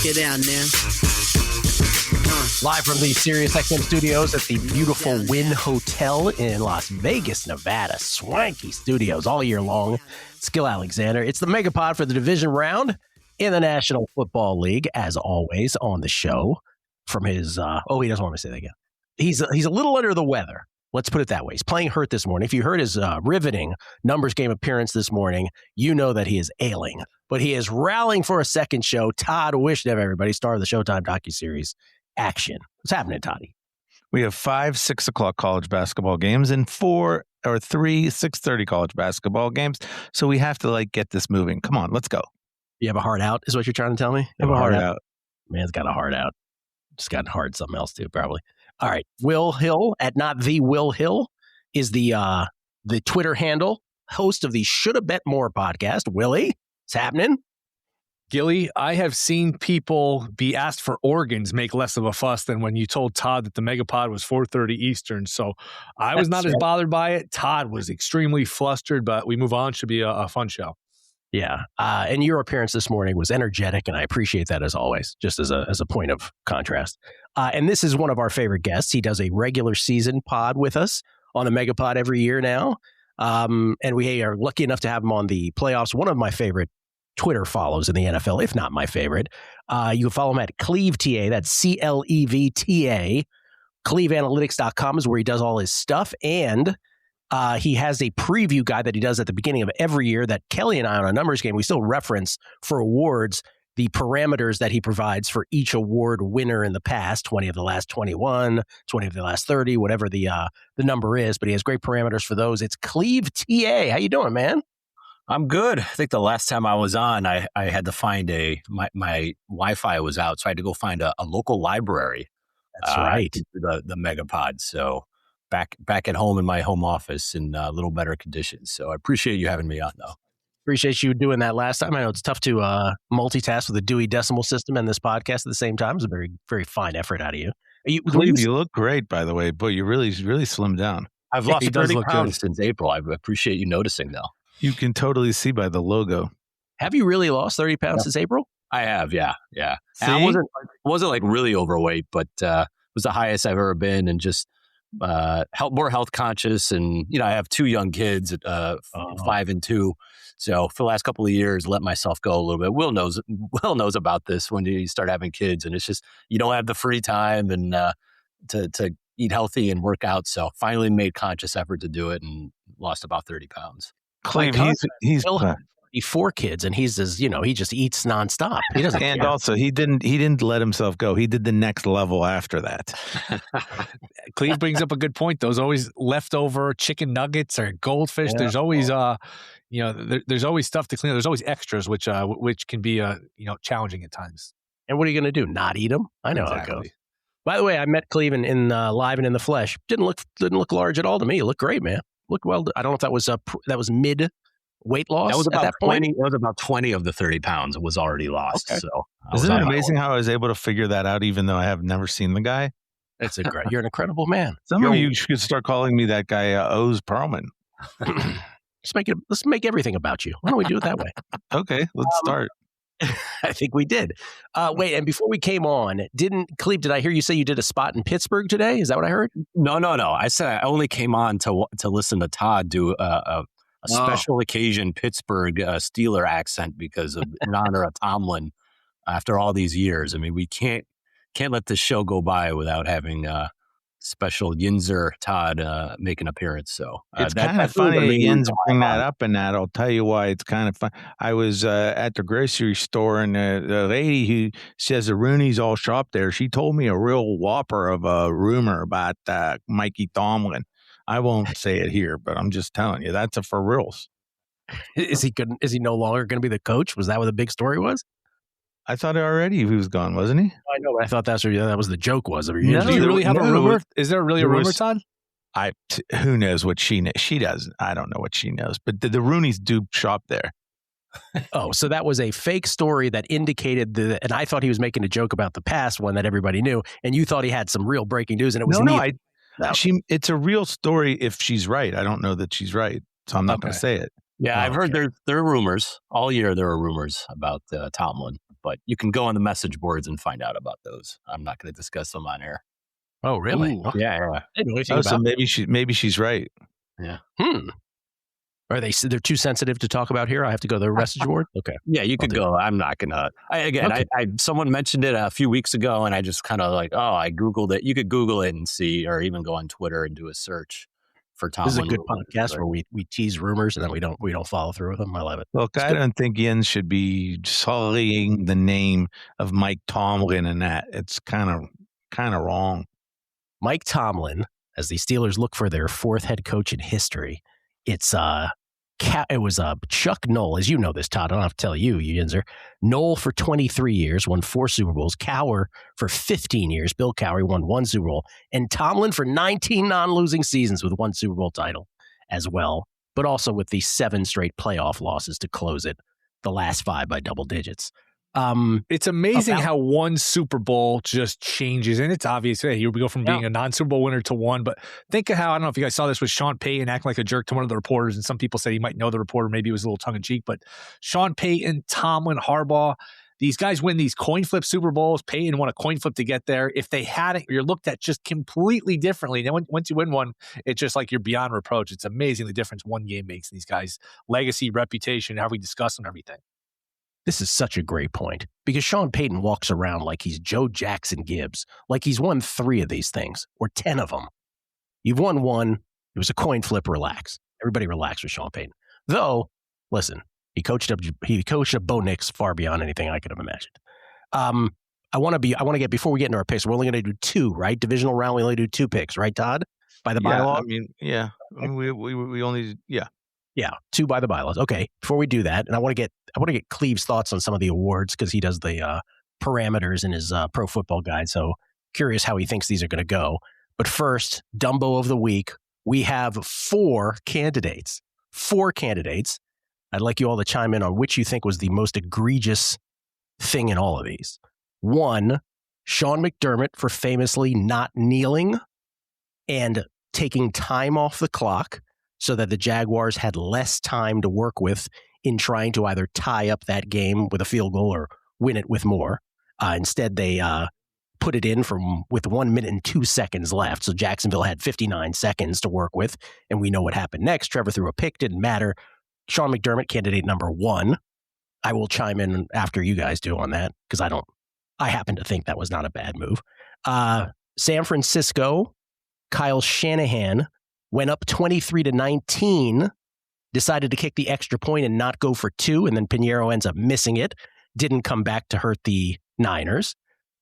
break it down now. Live from the SiriusXM studios at the beautiful Wynn Hotel in Las Vegas, Nevada. Swanky studios all year long. It's Gill Alexander. It's the MegaPod for the division round in the National Football League, as always, on the show from his, he doesn't want me to say that again. He's a little under the weather. Let's put it that way. He's playing hurt this morning. If you heard his riveting numbers game appearance this morning, you know that he is ailing. But he is rallying for a second show. Todd Wishnev, everybody, star of the Showtime docuseries Action. What's happening, Toddy? We have 5 6 o'clock college basketball games and 4 or 3 6:30 college basketball games. So we have to get this moving. Come on, let's go. You have a heart out, is what you're trying to tell me? You have a heart out. Man's got a heart out. Just got hard something else too, probably. All right. Will Hill at Not The Will Hill is the Twitter handle, host of the Shoulda Bet More podcast. Willie, what's happening? Gilly, I have seen people be asked for organs make less of a fuss than when you told Todd that the MegaPod was 4:30 Eastern. So I was not as bothered by it. Todd was extremely flustered, but we move on. Should be a fun show. Yeah. And your appearance this morning was energetic, and I appreciate that as always, just as a point of contrast. And this is one of our favorite guests. He does a regular season pod with us on the MegaPod every year now. And we are lucky enough to have him on the playoffs. One of my favorite Twitter follows in the NFL, if not my favorite. You can follow him at Clevta. That's Clevta. Cleveanalytics.com is where he does all his stuff. And he has a preview guide that he does at the beginning of every year that Kelly and I on a numbers game, we still reference for awards, the parameters that he provides for each award winner in the past, 20 of the last 21, 20 of the last 30, whatever the number is. But he has great parameters for those. It's Clevta. How you doing, man? I'm good. I think the last time I was on, I had to find my Wi-Fi was out, so I had to go find a local library. That's right. The MegaPod. So back at home in my home office in a little better conditions. So I appreciate you having me on, though. Appreciate you doing that last time. I know it's tough to multitask with a Dewey Decimal System and this podcast at the same time. It's a very, very fine effort out of you. You look great, by the way, but you really slimmed down. I've lost 30 pounds since April. I appreciate you noticing, though. You can totally see by the logo. Have you really lost 30 pounds since April? I have, yeah. See? I wasn't really overweight, but it was the highest I've ever been, and just more health conscious. And I have 2 young kids, 5 and 2. So for the last couple of years, let myself go a little bit. Will knows about this when you start having kids, and it's just you don't have the free time and to eat healthy and work out. So finally made conscious effort to do it and lost about 30 pounds. Cleve, he's 4 kids, and he's just, he just eats nonstop. He doesn't. And also, he didn't let himself go. He did the next level after that. Cleve brings up a good point. Those always leftover chicken nuggets or goldfish. Yeah. There's always there's always stuff to clean. There's always extras, which can be challenging at times. And what are you going to do? Not eat them? I know exactly. how it goes. By the way, I met Cleve in live and in the flesh. Didn't look large at all to me. It looked great, man. Looked well. I don't know if that was mid weight loss. That was about at that point. 20. It was about 20 of the 30 pounds was already lost. Okay. So isn't it amazing how I was able to figure that out, even though I have never seen the guy? That's you're an incredible man. Some of you should start calling me that guy Oz Perlman. Let's make everything about you. Why don't we do it that way? Okay, let's start. I think we did. Wait, and before we came on, Cleve, did I hear you say you did a spot in Pittsburgh today? Is that what I heard? No. I said I only came on to listen to Todd do a special occasion Pittsburgh Steeler accent because of in honor of Tomlin after all these years. I mean, we can't let this show go by without having special Yinzer Todd make an appeance. So it's kind of funny Yinz bring that up, and that I'll tell you why it's kind of fun. I was at the grocery store, and the lady who says the Rooney's all shop there, she told me a real whopper of a rumor about Mikey Tomlin. I won't say it here, but I'm just telling you, that's a for reals. Is he no longer going to be the coach? Was that what the big story was? I thought already he was gone, wasn't he? I know, but I thought that was the joke was. Do you really have a rumor? Is there really a rumor, Todd? Who knows what she knows? She doesn't. I don't know what she knows. But the Rooney's do shop there. Oh, so that was a fake story that indicated and I thought he was making a joke about the past one that everybody knew, and you thought he had some real breaking news, and it was it's a real story if she's right. I don't know that she's right, so I'm not going to say it. Yeah, I've heard there are rumors all year. There are rumors about Tomlin. but you can go on the message boards and find out about those. I'm not going to discuss them on air. Oh, really? Ooh, yeah. I didn't know anything So about. maybe she's right. Yeah. Are they're too sensitive to talk about here? I have to go to the message board? Okay. Yeah, you could go. I'm not going to. Someone mentioned it a few weeks ago, and I just kind of like, I Googled it. You could Google it and see, or even go on Twitter and do a search for Tomlin. This is a good podcast where we tease rumors and then we don't follow through with them. I love it. Look, I don't think Jens should be sullying the name of Mike Tomlin in that. It's kind of wrong. Mike Tomlin, as the Steelers look for their fourth head coach in history, it was Chuck Noll, as you know this, Todd. I don't have to tell you, Yinzer. Noll for 23 years, won 4 Super Bowls. Cowher for 15 years. Bill Cowher won 1 Super Bowl. And Tomlin for 19 non-losing seasons with 1 Super Bowl title as well, but also with the 7 straight playoff losses to close it, the last 5 by double digits. It's amazing how 1 Super Bowl just changes, and it's obvious. Hey, here we go from being a non-Super Bowl winner to 1. But think of how, I don't know if you guys saw this with Sean Payton acting like a jerk to one of the reporters, and some people say you might know the reporter, maybe it was a little tongue-in-cheek, but Sean Payton, Tomlin, Harbaugh, these guys win these coin flip Super Bowls. Payton won a coin flip to get there. If they hadn't, you're looked at just completely differently. Then once you win one, it's just like you're beyond reproach. It's amazing the difference one game makes in these guys' legacy, reputation, how we discuss them, everything. This is such a great point because Sean Payton walks around like he's Joe Jackson Gibbs, like he's won 3 of these things or 10 of them. You've won 1. It was a coin flip. Relax. Everybody relax with Sean Payton. Though, listen, he coached up Bo Nix far beyond anything I could have imagined. I want to get, before we get into our picks, we're only going to do 2, right? Divisional round, we only do 2 picks, right, Todd? By the bylaw? We only, Yeah, 2 by the bylaws. Okay, before we do that, and I want to get Cleve's thoughts on some of the awards because he does the parameters in his Pro Football Guide. So curious how he thinks these are going to go. But first, Dumbo of the week. We have 4 candidates. 4 candidates. I'd like you all to chime in on which you think was the most egregious thing in all of these. 1, Sean McDermott for famously not kneeling and taking time off the clock so that the Jaguars had less time to work with in trying to either tie up that game with a field goal or win it with more. Instead, they put it in with 1 minute and 2 seconds left. So Jacksonville had 59 seconds to work with, and we know what happened next. Trevor threw a pick, didn't matter. Sean McDermott, candidate number 1. I will chime in after you guys do on that because I happen to think that was not a bad move. San Francisco, Kyle Shanahan went up 23-19, decided to kick the extra point and not go for 2, and then Pinheiro ends up missing it. Didn't come back to hurt the Niners.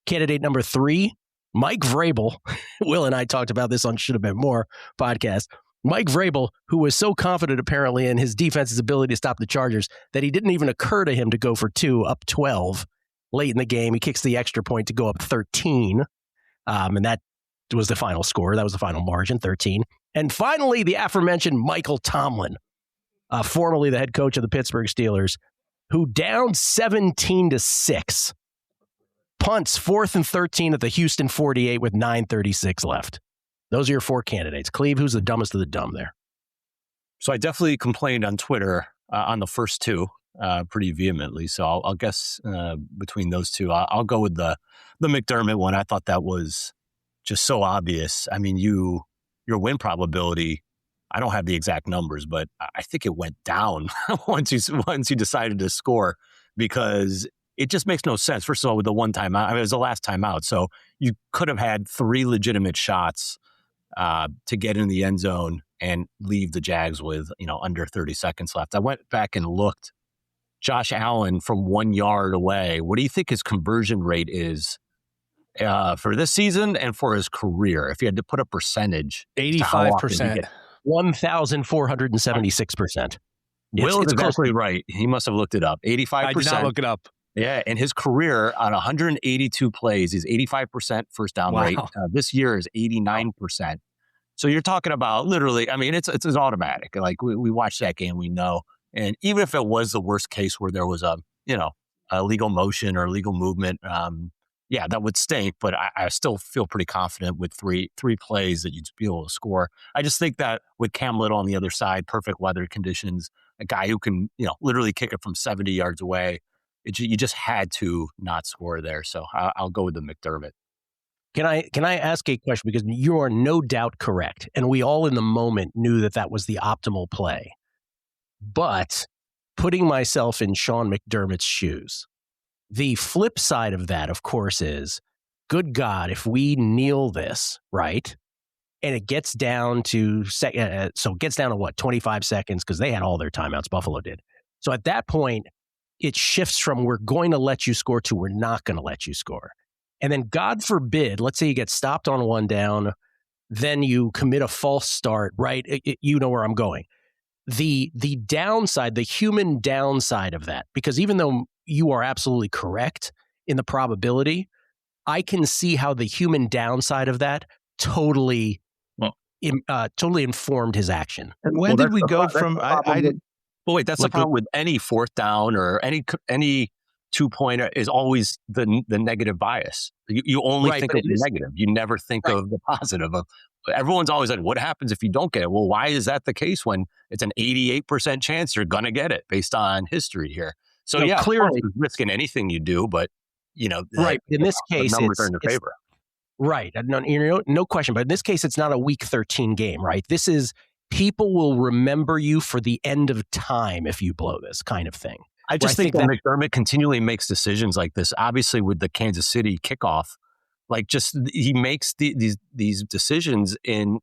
Candidate number 3, Mike Vrabel. Will and I talked about this on Should Have Been More podcast. Mike Vrabel, who was so confident apparently in his defense's ability to stop the Chargers that he didn't even occur to him to go for 2 up 12 late in the game. He kicks the extra point to go up 13, and that was the final score. That was the final margin, 13. And finally, the aforementioned Michael Tomlin, formerly the head coach of the Pittsburgh Steelers, who down 17-6, punts 4th and 13 at the Houston 48 with 9:36 left. Those are your 4 candidates. Cleve, who's the dumbest of the dumb there? So I definitely complained on Twitter on the first 2 pretty vehemently. So I'll guess between those 2. I'll go with the McDermott one. I thought that was just so obvious. I mean, your win probability, I don't have the exact numbers, but I think it went down once you decided to score because it just makes no sense. First of all, with the one timeout, I mean, it was the last timeout. So you could have had 3 legitimate shots to get in the end zone and leave the Jags with, under 30 seconds left. I went back and looked. Josh Allen from 1 yard away. What do you think his conversion rate is for this season and for his career? If you had to put a percentage, 85%. 1,476%. Will is exactly right. He must have looked it up. 85%. I did not look it up. Yeah, and his career on 182 plays is 85% first down rate. This year is 89%. So you're talking about literally, I mean, it's automatic. Like we watched that game, we know. And even if it was the worst case where there was a legal motion or legal movement, that would stink. But I still feel pretty confident with three plays that you'd be able to score. I just think that with Cam Little on the other side, perfect weather conditions, a guy who can, literally kick it from 70 yards away. You just had to not score there. So I'll go with the McDermott. Can I ask a question? Because you are no doubt correct. And we all in the moment knew that was the optimal play. But putting myself in Sean McDermott's shoes, the flip side of that, of course, is, good God, if we kneel this, right, and it gets down to, so it gets down to what, 25 seconds, because they had all their timeouts, Buffalo did. So at that point, it shifts from we're going to let you score to we're not going to let you score. And then God forbid, let's say you get stopped on one down, then you commit a false start, right? You know where I'm going. The downside, the human downside of that, because even though you are absolutely correct in the probability, I can see how the human downside of that totally informed his action. And when did we go from? But wait, that's the problem with any fourth down or any 2-pointer is always the negative bias. You only think of the negative. You never think of the positive. Everyone's always like, what happens if you don't get it? Well, why is that the case when it's an 88% chance you're going to get it based on history here? So clearly risking anything you do, but right. In this case, the numbers are in your favor. Right. No question. But in this case, it's not a week 13 game, right? This is, people will remember you for the end of time if you blow this kind of thing. I just think that McDermott continually makes decisions like this. Obviously, with the Kansas City kickoff, he makes these decisions in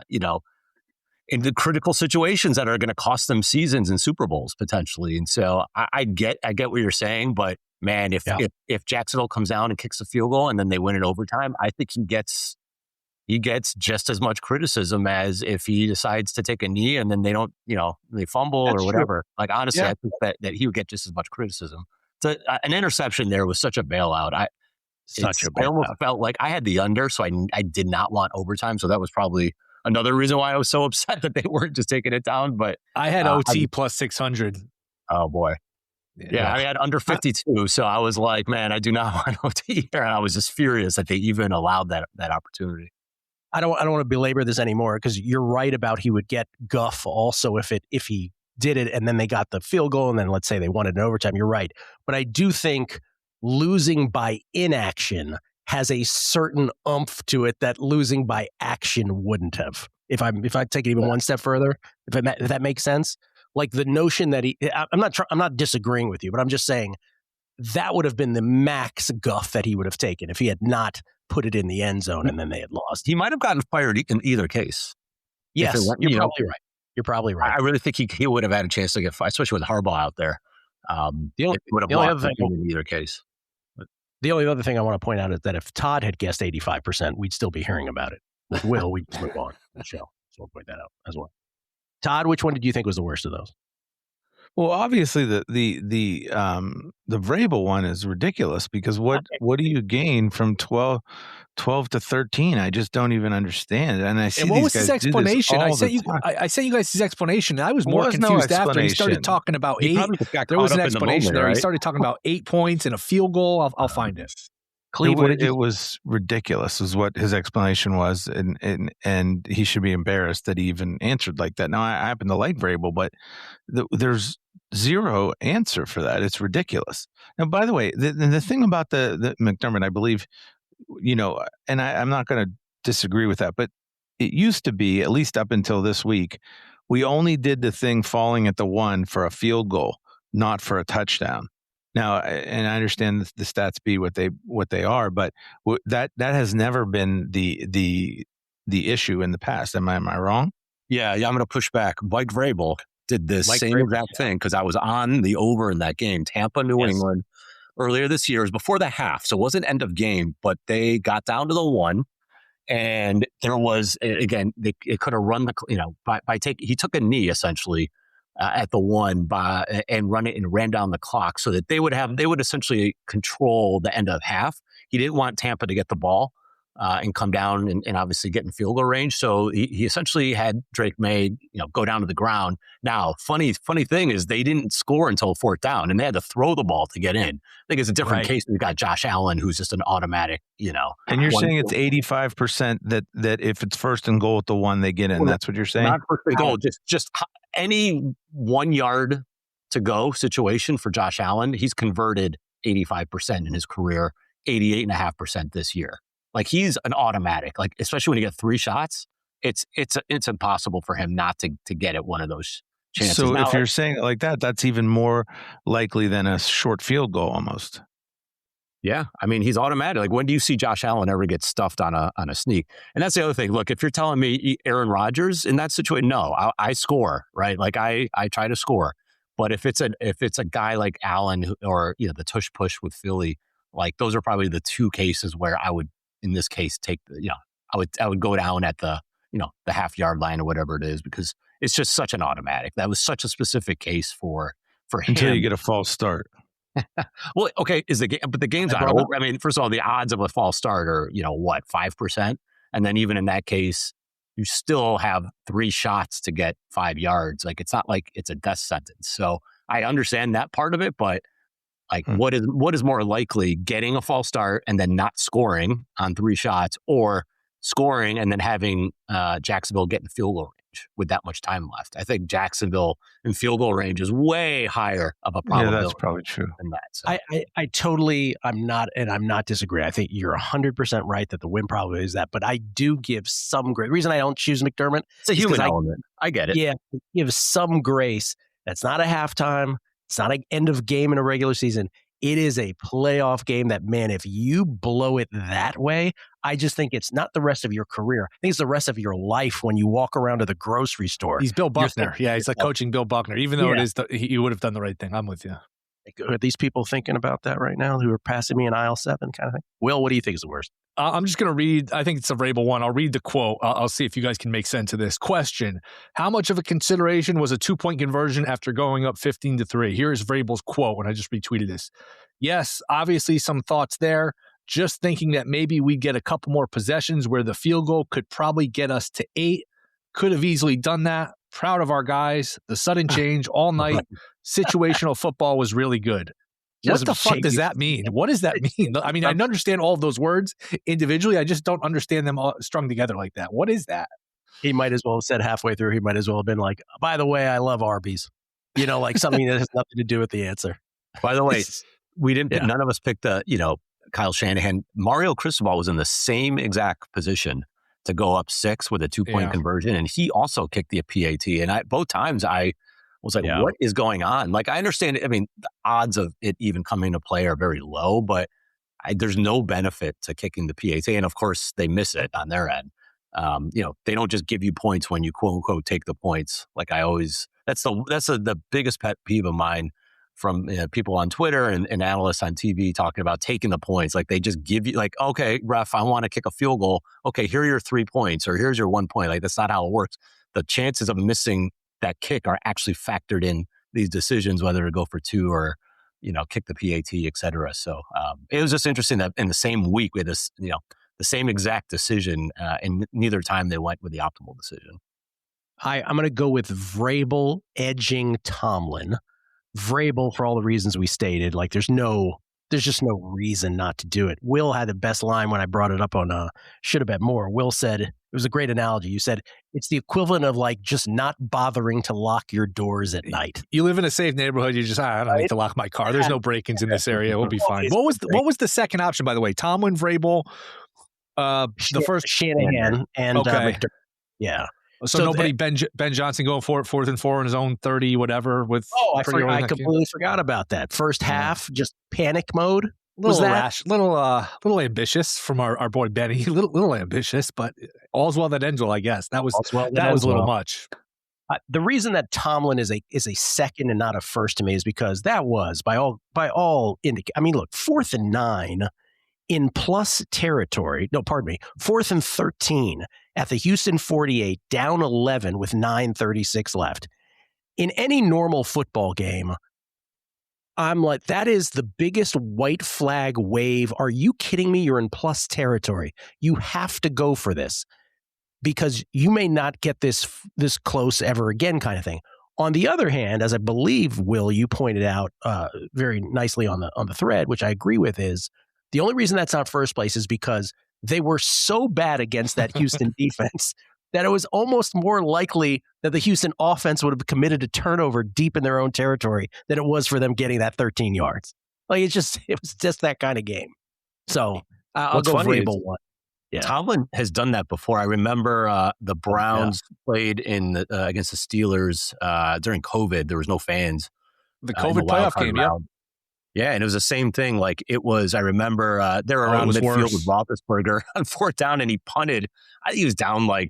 the critical situations that are going to cost them seasons and Super Bowls potentially. And so I get what you're saying, but man, if Jacksonville comes down and kicks a field goal and then they win in overtime, I think he gets just as much criticism as if he decides to take a knee and then they don't, they fumble or whatever. True. Like, honestly, I think that he would get just as much criticism. So, an interception there was such a bailout. I almost felt like I had the under, so I did not want overtime. So that was probably another reason why I was so upset that they weren't just taking it down. But I had OT plus 600. Oh, boy. Yeah, I had under 52. So I was like, man, I do not want OT here. And I was just furious that they even allowed that opportunity. I don't want to belabor this anymore, because you're right about he would get guff also if he did it and then they got the field goal and then let's say they won it in overtime. You're right. But I do think losing by inaction has a certain oomph to it that losing by action wouldn't have. If I take it even one step further, if that makes sense, like the notion that I'm not disagreeing with you, but I'm just saying that would have been the max guff that he would have taken if he had not put it in the end zone and then they had lost. He might have gotten fired in either case. Yes, you're probably right. You're probably right. I really think he would have had a chance to get fired, especially with Harbaugh out there. The only other thing in either case. The only other thing I want to point out is that if Todd had guessed 85%, we'd still be hearing about it. With Will, we'd move on the show. So we'll point that out as well. Todd, which one did you think was the worst of those? Well, obviously the Vrabel one is ridiculous, because what do you gain from 12 to 13? I just don't even understand. And I see what was his explanation? I sent you guys his explanation. I was more confused after he started talking about 8. There was an explanation there. Right? He started talking about 8 points and a field goal. I'll find it. Cleveland, it was ridiculous is what his explanation was, and he should be embarrassed that he even answered like that. Now, I happen to like Vrabel, but there's zero answer for that. It's ridiculous. Now, by the way, the thing about the McDermott, I believe, and I'm not going to disagree with that, but it used to be, at least up until this week, we only did the thing falling at the 1 for a field goal, not for a touchdown. Now, and I understand the stats be what they are, but that has never been the issue in the past. Am I wrong? Yeah, I'm going to push back. Mike Vrabel did this same exact thing, because I was on the over in that game, Tampa, New England, earlier this year. It was before the half, so it wasn't end of game, but they got down to the 1, and there was, again, it could have run he took a knee essentially at the 1 and ran down the clock so that they would essentially control the end of half. He didn't want Tampa to get the ball and come down and obviously get in field goal range. So he essentially had Drake May, go down to the ground. Now, funny thing is they didn't score until 4th down, and they had to throw the ball to get in. I think it's a different case. We've got Josh Allen, who's just an automatic, And you're saying it's 85% that if it's 1st and goal at the 1, they get in. That's what you're saying? Not 1st and goal, just any 1 yard to-go situation for Josh Allen, he's converted 85% in his career, 88.5% this year. Like, he's an automatic. Like, especially when you get 3 shots, it's impossible for him not to get at one of those chances. So now, if you're saying it like that, that's even more likely than a short field goal almost. yeah, I mean, he's automatic. Like, when do you see Josh Allen ever get stuffed on a sneak? And that's the other thing. Look, if you're telling me Aaron Rodgers in that situation, no, I score, right? Like, I try to score. But if it's a guy like Allen or the tush push with Philly, like, those are probably the 2 cases where I would, in this case, take I would go down at the the half-yard line or whatever it is, because it's just such an automatic. That was such a specific case for him. Until you get a false start. Well, okay, but the game's not over. I mean, first of all, the odds of a false start are, 5%? And then even in that case, you still have 3 shots to get 5 yards. Like, it's not like it's a death sentence. So I understand that part of it, but like, what is more likely, getting a false start and then not scoring on 3 shots, or scoring and then having Jacksonville get in field goal range with that much time left? I think Jacksonville in field goal range is way higher of a probability. Yeah, that's probably true. Than that. So. I totally, I'm not disagreeing. I think you're 100% right that the win probability is that, but I do give some grace. The reason I don't choose McDermott, it's a human element. I get it. Yeah, give some grace. That's not a halftime. It's not an end of game in a regular season. It is a playoff game that, man, if you blow it that way, I just think it's not the rest of your career. I think it's the rest of your life when you walk around to the grocery store. He's Bill Buckner. Yeah, he's like coaching Bill Buckner, even though it is he would have done the right thing. I'm with you. Are these people thinking about that right now who are passing me in aisle 7 kind of thing? Will, what do you think is the worst? I'm just going to read, I think it's a Vrabel one. I'll read the quote. I'll see if you guys can make sense of this. Question: how much of a consideration was a 2-point conversion after going up 15-3? Here's Vrabel's quote when I just retweeted this. Yes, obviously some thoughts there. Just thinking that maybe we get a couple more possessions where the field goal could probably get us to 8. Could have easily done that. Proud of our guys. The sudden change all night. Situational football was really good. What the fuck does that mean? What does that mean? I mean, I understand all of those words individually. I just don't understand them all strung together like that. What is that? He might as well have said halfway through, he might as well have been like, by the way, I love Arby's. Like something that has nothing to do with the answer. By the way, we didn't pick, none of us picked Kyle Shanahan. Mario Cristobal was in the same exact position to go up 6 with a 2-point conversion. And he also kicked the PAT. And both times I was like, what is going on? Like, I understand it. I mean, the odds of it even coming into play are very low, but there's no benefit to kicking the PAT. And of course, they miss it on their end. They don't just give you points when you quote unquote take the points. Like, I always, that's the biggest pet peeve of mine from people on Twitter and analysts on TV talking about taking the points. Like, they just give you, like, okay, ref, I want to kick a field goal. Okay, here are your 3 points, or here's your 1 point. Like, that's not how it works. The chances of missing that kick are actually factored in these decisions, whether to go for 2 or, kick the PAT, et cetera. So it was just interesting that in the same week we had this, the same exact decision, and neither time they went with the optimal decision. I'm going to go with Vrabel edging Tomlin. Vrabel, for all the reasons we stated, like there's just no reason not to do it. Will had the best line when I brought it up on Shoulda Bet More. Will said, it was a great analogy. You said it's the equivalent of like just not bothering to lock your doors at night. You live in a safe neighborhood. You just, I don't need to lock my car. There's no break-ins in this area. We'll be fine. What was the second option, by the way? Tomlin, Vrabel, the first Shanahan and McDermott. Yeah. So nobody, Ben Johnson going for it 4th and 4 in his own 30, whatever. I completely forgot about that. First half, just panic mode. Little rash, little ambitious from our boy Benny. Little ambitious, but all's well that ends well, I guess. That was a little much. The reason that Tomlin is a second and not a first to me is because that was by all indicators. I mean, look, 4th and 9 in plus territory. No, pardon me. 4th and 13 at the Houston 48, down 11 with 9:36 left. In any normal football game, I'm like, that is the biggest white flag wave. Are you kidding me? You're in plus territory. You have to go for this because you may not get this close ever again, kind of thing. On the other hand, as I believe, Will, you pointed out very nicely on the thread, which I agree with, is the only reason that's not first place is because they were so bad against that Houston defense that it was almost more likely that the Houston offense would have committed a turnover deep in their own territory than it was for them getting that 13 yards. Like it was just that kind of game. So I'll go Vrabel one. Yeah. Tomlin has done that before. I remember the Browns played in against the Steelers during COVID. There was no fans. The COVID playoff game, Yeah, and it was the same thing. Like it was, I remember they were around midfield with Roethlisberger on fourth down, and he punted. I think he was down like,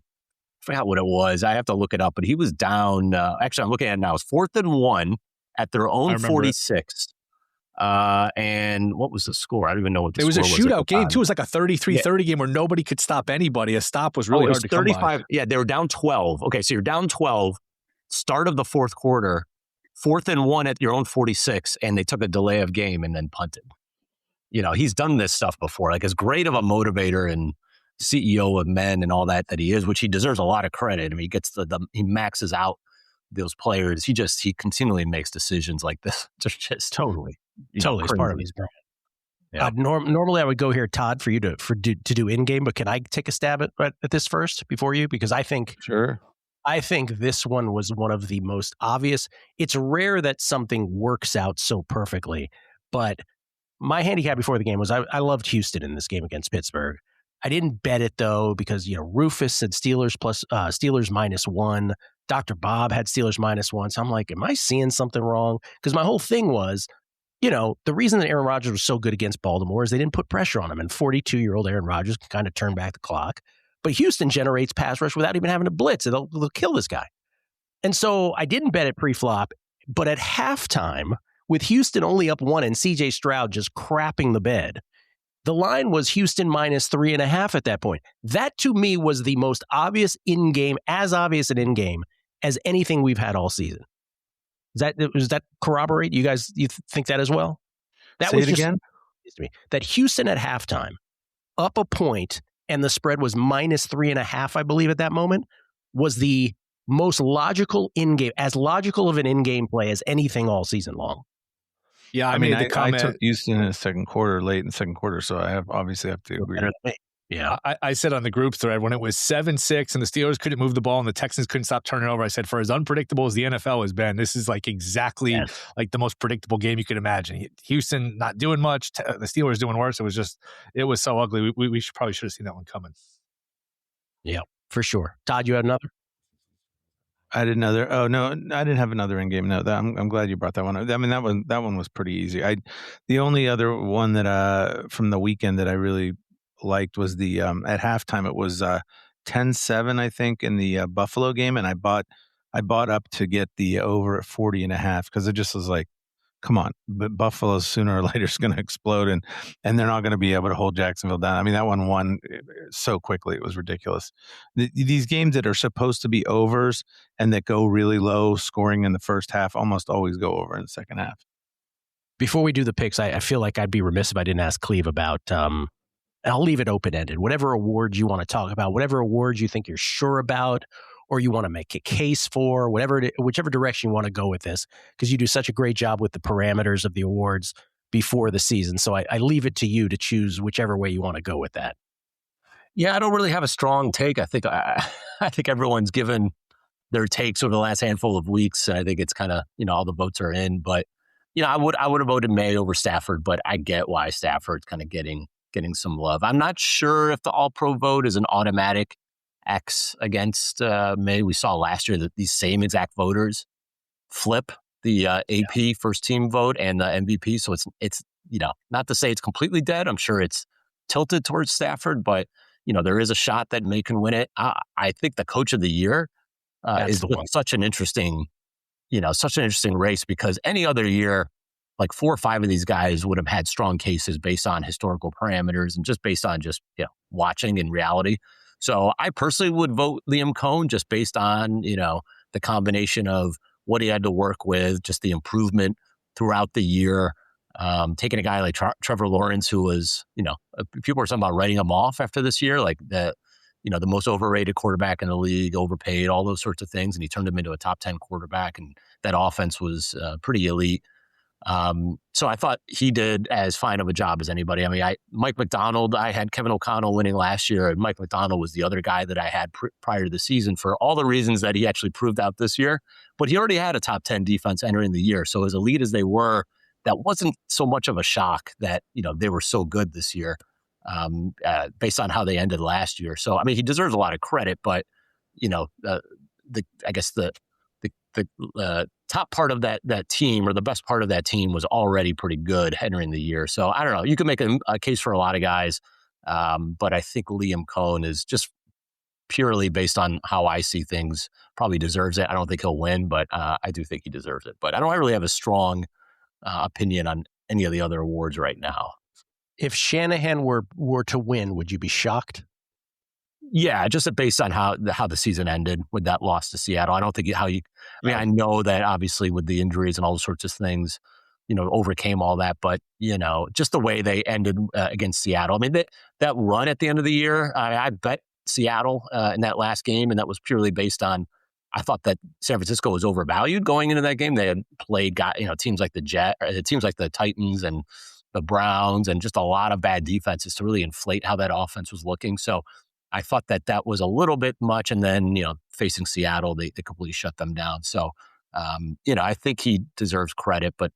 I forgot what it was. I have to look it up, but he was down. Actually, I'm looking at it now. It's 4th and 1 at their own 46. And what was the score? I don't even know what the score was. It was a shootout game, too. It was like a 33-30 game where nobody could stop anybody. A stop was really hard to 35, come by. Yeah, they were down 12. Okay, so you're down 12, start of the fourth quarter, 4th and 1 at your own 46, and they took a delay of game and then punted. You know, he's done this stuff before. Like, as great of a motivator and CEO of men and all that he is, which he deserves a lot of credit. I mean, he gets he maxes out those players. He continually makes decisions like this. Just totally part of his brand. Yeah. Normally I would go here, Todd, for you to do in game, but can I take a stab at this first before you? Because I think this one was one of the most obvious. It's rare that something works out so perfectly, but my handicap before the game was I loved Houston in this game against Pittsburgh. I didn't bet it though because Rufus said Steelers -1. Dr. Bob had Steelers -1. So I'm like, am I seeing something wrong? Because my whole thing was, the reason that Aaron Rodgers was so good against Baltimore is they didn't put pressure on him, and 42-year-old Aaron Rodgers can kind of turn back the clock. But Houston generates pass rush without even having to blitz. They'll kill this guy. And so I didn't bet it pre-flop, but at halftime, with Houston only up 1 and C.J. Stroud just crapping the bed, the line was Houston -3.5 at that point. That, to me, was the most obvious in-game, as obvious an in-game as anything we've had all season. Does that corroborate? You think that as well? That Say was it again? That Houston at halftime, up a point, and the spread was -3.5, I believe, at that moment, was the most logical in-game, as logical of an in-game play as anything all season long. Yeah, I mean, I took Houston in the second quarter, late in the second quarter, so I obviously have to agree. Yeah, I said on the group thread when it was 7-6 and the Steelers couldn't move the ball and the Texans couldn't stop turning over, I said, for as unpredictable as the NFL has been, this is like exactly like the most predictable game you could imagine. Houston not doing much, the Steelers doing worse. It was so ugly. We probably should have seen that one coming. Yeah, for sure. Todd, you had another? I did another. Oh no, I didn't have another in game. No, I'm glad you brought that one up. I mean, that one was pretty easy. The only other one that from the weekend that I really liked was the at halftime it was 10-7 I think in the Buffalo game, and I bought up to get the over at 40.5 because it just was like, come on, but Buffalo sooner or later is going to explode, and they're not going to be able to hold Jacksonville down. I mean, that one won so quickly. It was ridiculous. These games that are supposed to be overs and that go really low scoring in the first half almost always go over in the second half. Before we do the picks, I feel like I'd be remiss if I didn't ask Cleve about, I'll leave it open-ended, whatever awards you want to talk about, whatever awards you think you're sure about, or you want to make a case for, whichever direction you want to go with this, because you do such a great job with the parameters of the awards before the season. So I leave it to you to choose whichever way you want to go with that. Yeah, I don't really have a strong take. I think everyone's given their takes over the last handful of weeks. I think it's kind of, all the votes are in. But, I would have voted May over Stafford, but I get why Stafford's kind of getting some love. I'm not sure if the All-Pro vote is an automatic X against May. We saw last year that these same exact voters flip the AP first team vote and the MVP. So it's not to say it's completely dead. I'm sure it's tilted towards Stafford, but there is a shot that May can win it. I think the Coach of the Year is such an interesting race, because any other year, like 4 or 5 of these guys would have had strong cases based on historical parameters and just based on watching in reality. So I personally would vote Liam Cohn just based on, the combination of what he had to work with, just the improvement throughout the year. Taking a guy like Trevor Lawrence, who was, people were talking about writing him off after this year, like the most overrated quarterback in the league, overpaid, all those sorts of things. And he turned him into a top 10 quarterback. And that offense was pretty elite. So I thought he did as fine of a job as anybody. I mean, Mike Macdonald, I had Kevin O'Connell winning last year, and Mike Macdonald was the other guy that I had prior to the season for all the reasons that he actually proved out this year. But he already had a top 10 defense entering the year. So as elite as they were, that wasn't so much of a shock that, they were so good this year based on how they ended last year. So, I mean, he deserves a lot of credit, but, I guess the top part of that team, or the best part of that team, was already pretty good entering the year. So I don't know. You could make a case for a lot of guys, but I think Liam Cohn is just purely based on how I see things, probably deserves it. I don't think he'll win, but I do think he deserves it. But I don't really have a strong opinion on any of the other awards right now. If Shanahan were to win, would you be shocked? Yeah, just based on how the season ended with that loss to Seattle. I don't think I know that obviously with the injuries and all sorts of things, overcame all that. But, just the way they ended against Seattle. I mean, that run at the end of the year, I bet Seattle in that last game, and that was purely based on, I thought that San Francisco was overvalued going into that game. They had played, teams like the Titans and the Browns, and just a lot of bad defenses to really inflate how that offense was looking. So I thought that was a little bit much. And then, facing Seattle, they completely shut them down. So, I think he deserves credit, but,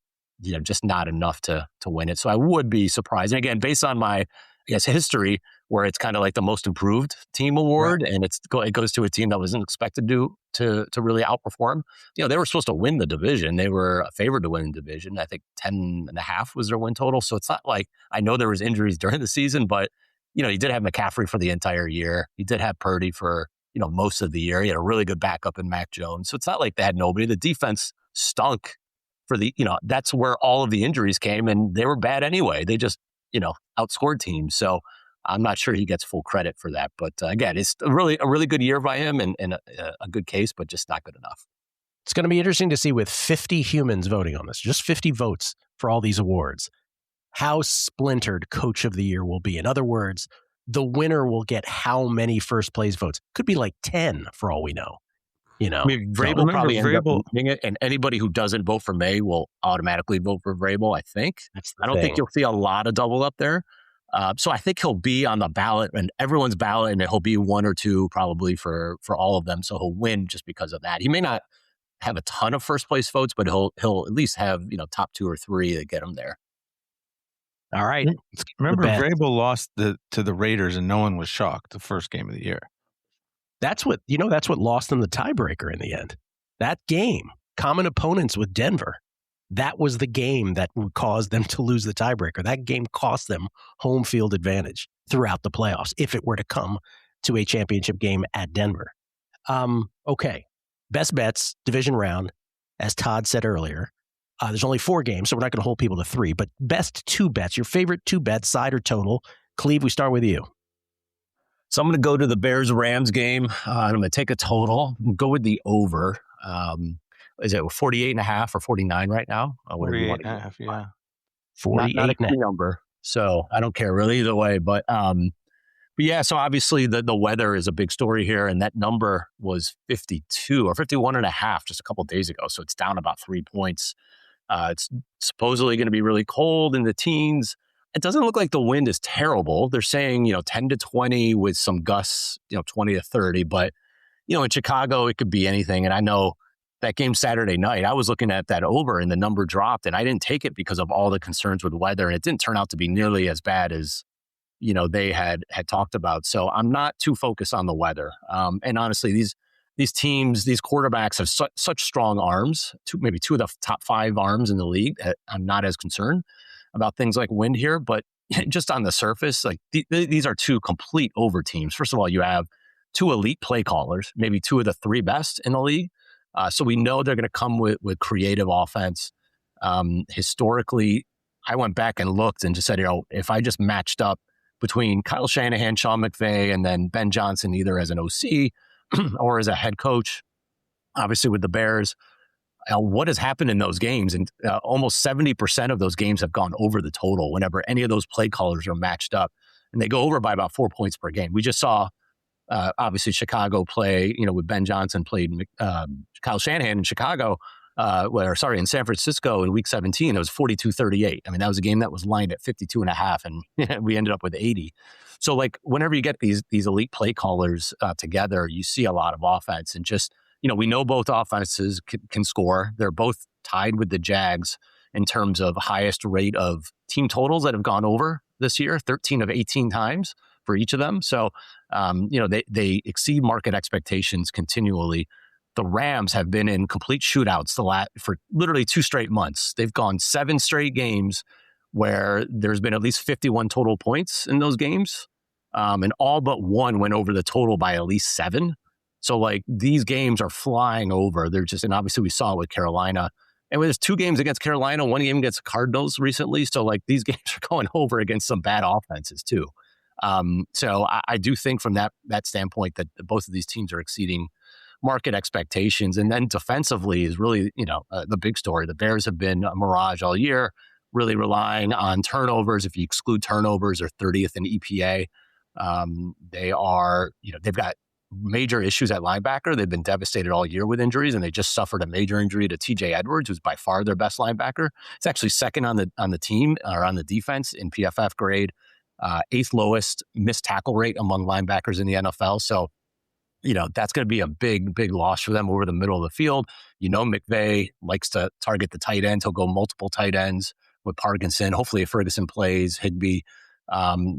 just not enough to win it. So I would be surprised. And again, based on my, history, where it's kind of like the most improved team award, right, and it goes to a team that wasn't expected to really outperform. They were supposed to win the division. They were favored to win the division. I think 10.5 was their win total. So it's not like, I know there was injuries during the season, but you did have McCaffrey for the entire year. You did have Purdy for, most of the year. He had a really good backup in Mac Jones. So it's not like they had nobody. The defense stunk for that's where all of the injuries came, and they were bad anyway. They just, outscored teams. So I'm not sure he gets full credit for that. But again, it's a really good year by him, and a good case, but just not good enough. It's going to be interesting to see, with 50 humans voting on this, just 50 votes for all these awards, how splintered Coach of the Year will be. In other words, the winner will get how many first place votes? Could be like 10 for all we know. I mean, Vrabel probably ends up winning it, and anybody who doesn't vote for May will automatically vote for Vrabel, I think. I don't think you'll see a lot of double up there. So I think he'll be on the ballot, and everyone's ballot, and he'll be one or two probably for all of them. So he'll win just because of that. He may not have a ton of first place votes, but he'll at least have, top 2 or 3 that get him there. All right. Remember, Vrabel lost to the Raiders, and no one was shocked the first game of the year. That's what lost them the tiebreaker in the end. That game, common opponents with Denver, that was the game that would cause them to lose the tiebreaker. That game cost them home field advantage throughout the playoffs if it were to come to a championship game at Denver. Okay. Best bets, division round, as Todd said earlier. There's only 4 games, so we're not going to hold people to 3. But best 2 bets, your favorite 2 bets, side or total. Cleve, we start with you. So I'm going to go to the Bears-Rams game. I'm going to take a total. Go with the over. Is it 48.5 or 49 right now? 48.5, yeah. 48 not a key number. So I don't care really either way. But yeah, so obviously the weather is a big story here. And that number was 52 or 51.5 just a couple of days ago. So it's down about 3 points. It's supposedly going to be really cold in the teens. It doesn't look like the wind is terrible. They're saying, 10 to 20 with some gusts, 20 to 30. But, in Chicago, it could be anything. And I know that game Saturday night, I was looking at that over and the number dropped, and I didn't take it because of all the concerns with weather. And it didn't turn out to be nearly as bad as, they had talked about. So I'm not too focused on the weather. And honestly, these teams, these quarterbacks have such strong arms, maybe 2 of the top 5 arms in the league. I'm not as concerned about things like wind here, but just on the surface, like these are 2 complete over teams. First of all, you have 2 elite play callers, maybe 2 of the 3 best in the league. So we know they're going to come with creative offense. Historically, I went back and looked and just said, if I just matched up between Kyle Shanahan, Sean McVay, and then Ben Johnson, either as an OC or as a head coach, obviously with the Bears, what has happened in those games? And almost 70% of those games have gone over the total whenever any of those play callers are matched up. And they go over by about 4 points per game. We just saw, obviously, Chicago play, with Ben Johnson played Kyle Shanahan in Chicago. in San Francisco in week 17, it was 42-38. I mean, that was a game that was lined at 52.5, and we ended up with 80. So like whenever you get these elite play callers together, you see a lot of offense, and just, we know both offenses can score. They're both tied with the Jags in terms of highest rate of team totals that have gone over this year, 13 of 18 times for each of them. So, they exceed market expectations continually. The Rams have been in complete shootouts for literally 2 straight months. They've gone 7 straight games where there's been at least 51 total points in those games. And all but one went over the total by at least 7. So like these games are flying over. And obviously we saw it with Carolina. And there's 2 games against Carolina, 1 game against the Cardinals recently. So like these games are going over against some bad offenses too. So I do think from that standpoint that both of these teams are exceeding market expectations. And then defensively is really, the big story. The Bears have been a mirage all year, really relying on turnovers. If you exclude turnovers, they're 30th in EPA. They've got major issues at linebacker. They've been devastated all year with injuries, and they just suffered a major injury to TJ Edwards, who's by far their best linebacker. It's actually second on the team or on the defense in PFF grade, 8th lowest missed tackle rate among linebackers in the NFL. So, that's going to be a big, big loss for them over the middle of the field. McVay likes to target the tight ends. He'll go multiple tight ends with Parkinson. Hopefully if Ferguson plays, Higbee,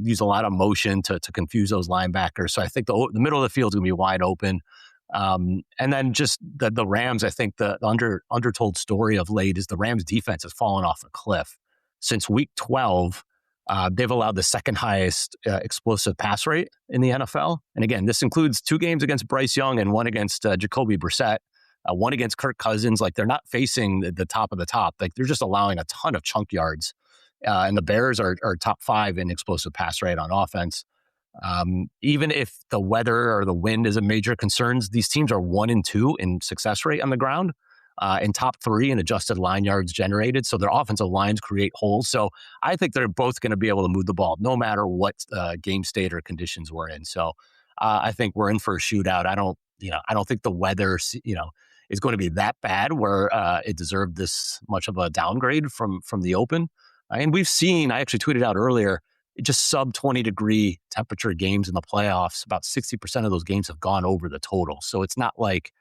use a lot of motion to confuse those linebackers. So I think the middle of the field is going to be wide open. And then just the Rams, I think the undertold story of late is the Rams defense has fallen off a cliff. Since week 12, they've allowed the second highest explosive pass rate in the NFL. And again, this includes 2 games against Bryce Young and 1 against Jacoby Brissett, 1 against Kirk Cousins. Like they're not facing the top of the top. Like they're just allowing a ton of chunk yards. And the Bears are top 5 in explosive pass rate on offense. Even if the weather or the wind is a major concern, these teams are 1 and 2 in success rate on the ground, and top 3 in adjusted line yards generated. So their offensive lines create holes. So I think they're both going to be able to move the ball no matter what game state or conditions we're in. So I think we're in for a shootout. I don't think the weather, is going to be that bad where it deserved this much of a downgrade from the open. And we've seen, I actually tweeted out earlier, just sub 20 degree temperature games in the playoffs. About 60% of those games have gone over the total. So it's not like,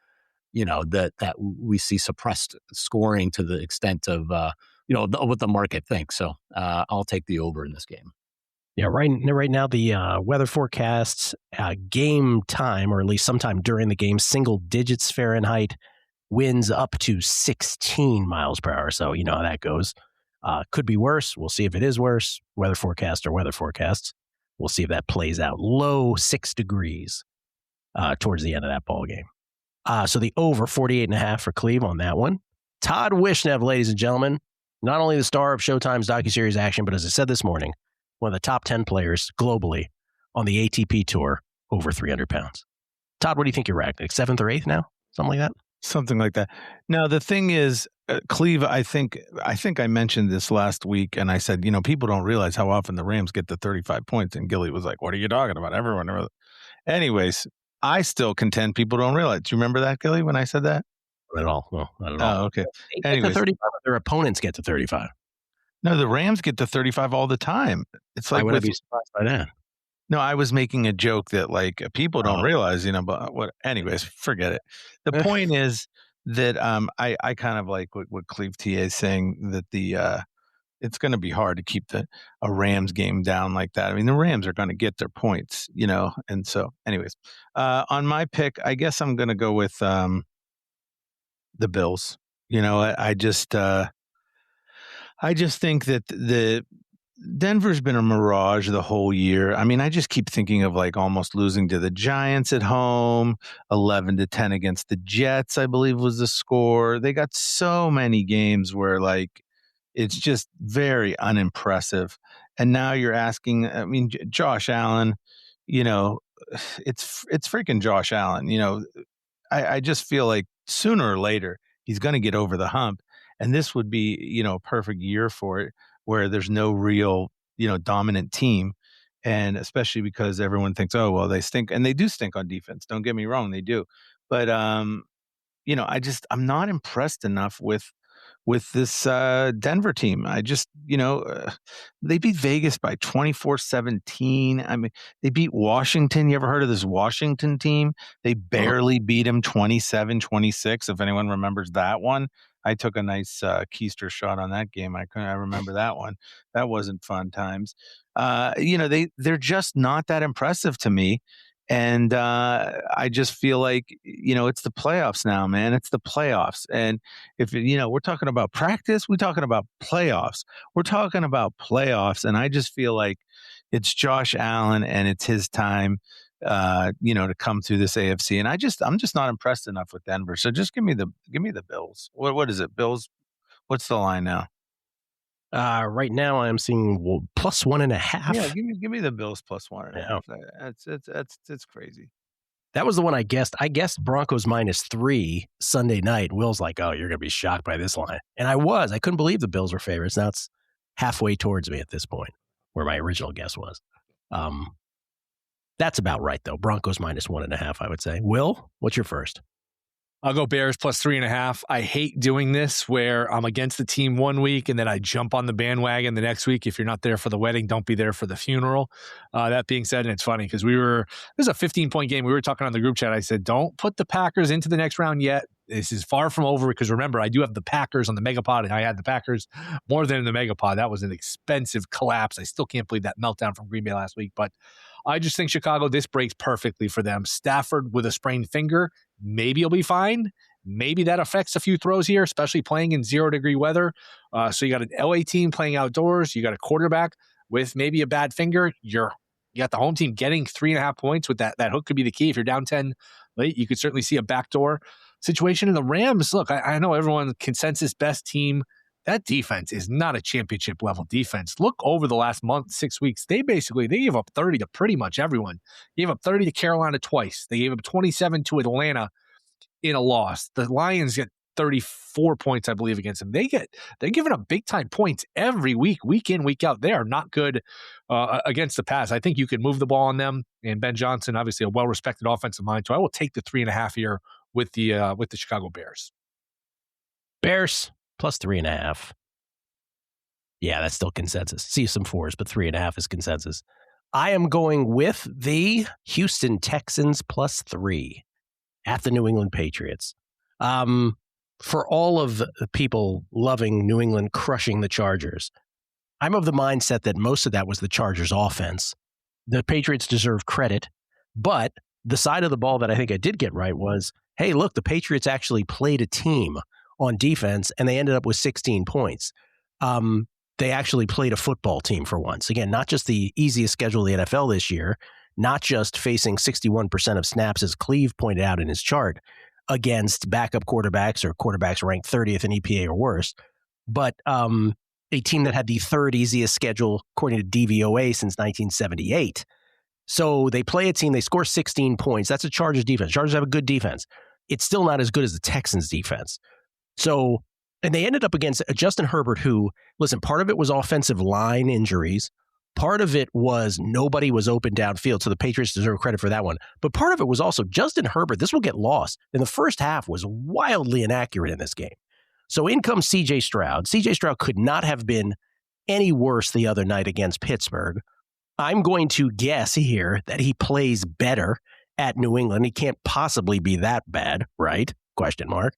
that we see suppressed scoring to the extent of, what the market thinks. So I'll take the over in this game. Yeah, right now the weather forecasts game time, or at least sometime during the game, single digits Fahrenheit, winds up to 16 miles per hour. So you know how that goes. Could be worse. We'll see if it is worse. Weather forecasts. We'll see if that plays out. Low 6 degrees towards the end of that ball game. So the over 48.5 for Cleve on that one. Todd Wishnev, ladies and gentlemen, not only the star of Showtime's docuseries action, but as I said this morning, one of the top 10 players globally on the ATP Tour, over 300 pounds. Todd, what do you think you're ranked? Like 7th or 8th now? Something like that? Something like that. Now, the thing is, Cleve, I think I mentioned this last week, and I said, people don't realize how often the Rams get to 35 points. And Gilly was like, what are you talking about? Everyone. Anyways, I still contend people don't realize. Do you remember that, Gilly, when I said that? Not at all. No, not at all. Oh, okay. They get to 35, their opponents get to 35. No, the Rams get to 35 all the time. It's like, why would I be surprised by that? No, I was making a joke that like people don't realize, but what? Anyways, forget it. The point is that I kind of like what Cleve TA is saying, that it's going to be hard to keep a Rams game down like that. I mean, the Rams are going to get their points, and so anyways, on my pick, I guess I'm going to go with the Bills. I just think that Denver's been a mirage the whole year. I mean, I just keep thinking of like almost losing to the Giants at home, 11-10 against the Jets, I believe was the score. They got so many games where like it's just very unimpressive. And now you're asking, I mean, Josh Allen, it's freaking Josh Allen. I just feel like sooner or later he's going to get over the hump. And this would be, a perfect year for it, where there's no real, dominant team. And especially because everyone thinks, oh, well, they stink. And they do stink on defense. Don't get me wrong, they do. But I'm not impressed enough with this Denver team. I just, they beat Vegas by 24-17. I mean, they beat Washington. You ever heard of this Washington team? They barely beat them 27-26, if anyone remembers that one. I took a nice keister shot on that game. I remember that one. That wasn't fun times. They're just not that impressive to me. And I just feel like, it's the playoffs now, man. It's the playoffs. And if, we're talking about practice, we're talking about playoffs. We're talking about playoffs. And I just feel like it's Josh Allen and it's his time, to come through this AFC. And I'm just not impressed enough with Denver. So just give me the Bills. What is it? Bills? What's the line now? Right now, I'm seeing plus 1.5. Yeah, give me the Bills plus 1.5. It's crazy. That was the one I guessed. I guessed Broncos -3 Sunday night. Will's like, "Oh, you're gonna be shocked by this line," and I was. I couldn't believe the Bills were favorites. Now it's halfway towards me at this point, where my original guess was. That's about right though. Broncos -1.5, I would say. Will, what's your first? I'll go Bears plus 3.5. I hate doing this where I'm against the team one week and then I jump on the bandwagon the next week. If you're not there for the wedding, don't be there for the funeral. That being said, and it's funny because this is a 15-point game. We were talking on the group chat. I said, don't put the Packers into the next round yet. This is far from over because remember, I do have the Packers on the MegaPod and I had the Packers more than in the MegaPod. That was an expensive collapse. I still can't believe that meltdown from Green Bay last week, but I just think Chicago, this breaks perfectly for them. Stafford with a sprained finger, maybe he'll be fine. Maybe that affects a few throws here, especially playing in 0-degree weather. So you got an LA team playing outdoors. You got a quarterback with maybe a bad finger. You got the home team getting 3.5 points with that. That hook could be the key. If you're down 10 late, you could certainly see a backdoor situation. In the Rams, look, I know everyone consensus best team. That defense is not a championship level defense. Look over the last month, 6 weeks. They gave up 30 to pretty much everyone. They gave up 30 to Carolina twice. They gave up 27 to Atlanta in a loss. The Lions get 34 points, I believe, against them. They're giving up big time points every week, week in, week out. They are not good against the pass. I think you can move the ball on them. And Ben Johnson, obviously a well-respected offensive mind. So I will take the 3.5 here with the Chicago Bears. Bears plus 3.5. Yeah, that's still consensus. See some 4s, but 3.5 is consensus. I am going with the Houston Texans plus 3 at the New England Patriots. For all of the people loving New England crushing the Chargers, I'm of the mindset that most of that was the Chargers offense. The Patriots deserve credit, but the side of the ball that I think I did get right was, hey, look, the Patriots actually played a team on defense, and they ended up with 16 points. They actually played a football team for once. Again, not just the easiest schedule in the NFL this year, not just facing 61% of snaps, as Cleve pointed out in his chart, against backup quarterbacks or quarterbacks ranked 30th in EPA or worse, but a team that had the third easiest schedule, according to DVOA, since 1978. So they play a team, they score 16 points. That's a Chargers defense. Chargers have a good defense. It's still not as good as the Texans defense. So, and they ended up against Justin Herbert, who, listen, part of it was offensive line injuries. Part of it was nobody was open downfield, so the Patriots deserve credit for that one. But part of it was also Justin Herbert, this will get lost, in the first half was wildly inaccurate in this game. So in comes C.J. Stroud. C.J. Stroud could not have been any worse the other night against Pittsburgh. I'm going to guess here that he plays better at New England. He can't possibly be that bad, right? Question mark.